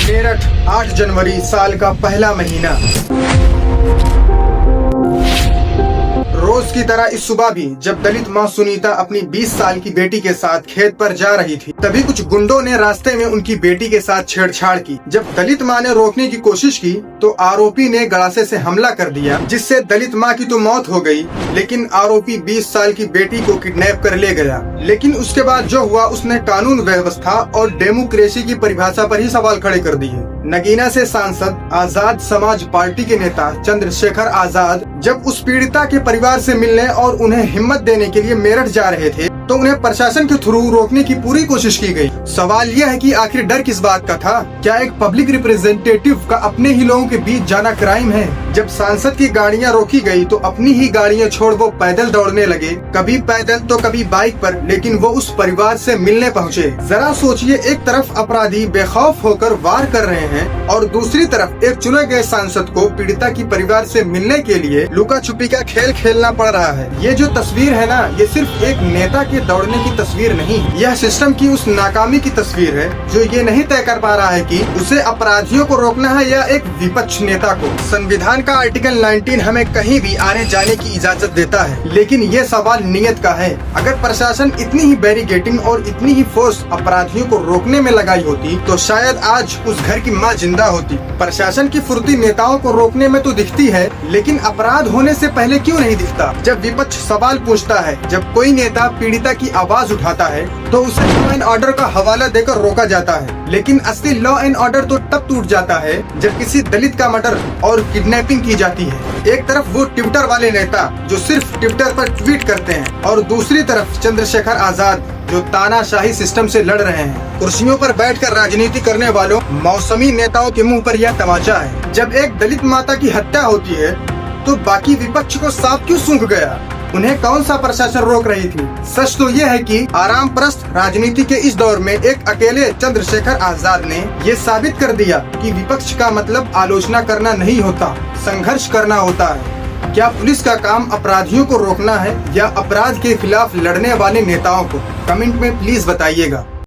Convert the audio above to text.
मेरठ 8 जनवरी साल का पहला महीना। रोज की तरह इस सुबह भी जब दलित मां सुनीता अपनी 20 साल की बेटी के साथ खेत पर जा रही थी, तभी कुछ गुंडों ने रास्ते में उनकी बेटी के साथ छेड़छाड़ की। जब दलित मां ने रोकने की कोशिश की तो आरोपी ने गड़ासे से हमला कर दिया, जिससे दलित मां की तो मौत हो गई, लेकिन आरोपी 20 साल की बेटी को किडनैप कर ले गया। लेकिन उसके बाद जो हुआ उसने कानून व्यवस्था और डेमोक्रेसी की परिभाषा पर ही सवाल खड़े कर दिए। नगीना से सांसद आजाद समाज पार्टी के नेता चंद्रशेखर आजाद जब उस पीड़िता के परिवार से मिलने और उन्हें हिम्मत देने के लिए मेरठ जा रहे थे तो उन्हें प्रशासन के थ्रू रोकने की पूरी कोशिश की गई। सवाल यह है कि आखिर डर किस बात का था? क्या एक पब्लिक रिप्रेजेंटेटिव का अपने ही लोगों के बीच जाना क्राइम है? जब सांसद की गाड़ियां रोकी गई तो अपनी ही गाड़ियां छोड़ वो पैदल दौड़ने लगे, कभी पैदल तो कभी बाइक पर, लेकिन वो उस परिवार से मिलने पहुंचे। जरा सोचिए, एक तरफ अपराधी बेखौफ होकर वार कर रहे हैं और दूसरी तरफ एक चुने गए सांसद को पीड़िता की परिवार से मिलने के लिए लुका छुपी का खेल खेलना पड़ रहा है। ये जो तस्वीर है ना, ये सिर्फ एक नेता के दौड़ने की तस्वीर नहीं, यह सिस्टम की उस नाकामी की तस्वीर है जो ये नहीं तय कर पा रहा है कि उसे अपराधियों को रोकना है या एक विपक्ष नेता को। संविधान का आर्टिकल 19 हमें कहीं भी आने जाने की इजाजत देता है, लेकिन ये सवाल नियत का है। अगर प्रशासन इतनी ही बैरिकेडिंग और इतनी ही फोर्स अपराधियों को रोकने में लगाई होती तो शायद आज उस घर की माँ जिंदा होती। प्रशासन की फुर्ती नेताओं को रोकने में तो दिखती है, लेकिन अपराध होने से पहले क्यों नहीं दिखता? जब विपक्ष सवाल पूछता है, जब कोई नेता पीड़िता की आवाज उठाता है तो उसे लॉ एंड ऑर्डर का हवाला देकर रोका जाता है, लेकिन असली लॉ एंड ऑर्डर तो तब टूट जाता है जब किसी दलित का मर्डर और किडनैपिंग की जाती है। एक तरफ वो ट्विटर वाले नेता जो सिर्फ ट्विटर पर ट्वीट करते हैं और दूसरी तरफ चंद्रशेखर आजाद जो तानाशाही सिस्टम से लड़ रहे हैं। कुर्सियों पर बैठकर राजनीति करने वालों मौसमी नेताओं के मुंह पर यह तमाचा है। जब एक दलित माता की हत्या होती है तो बाकी विपक्ष को सांप क्यों सूंघ गया? उन्हें कौन सा प्रशासन रोक रही थी? सच तो ये है कि आराम परस्त राजनीति के इस दौर में एक अकेले चंद्रशेखर आजाद ने ये साबित कर दिया कि विपक्ष का मतलब आलोचना करना नहीं होता, संघर्ष करना होता है। क्या पुलिस का काम अपराधियों को रोकना है या अपराध के खिलाफ लड़ने वाले नेताओं को? कमेंट में प्लीज बताइएगा।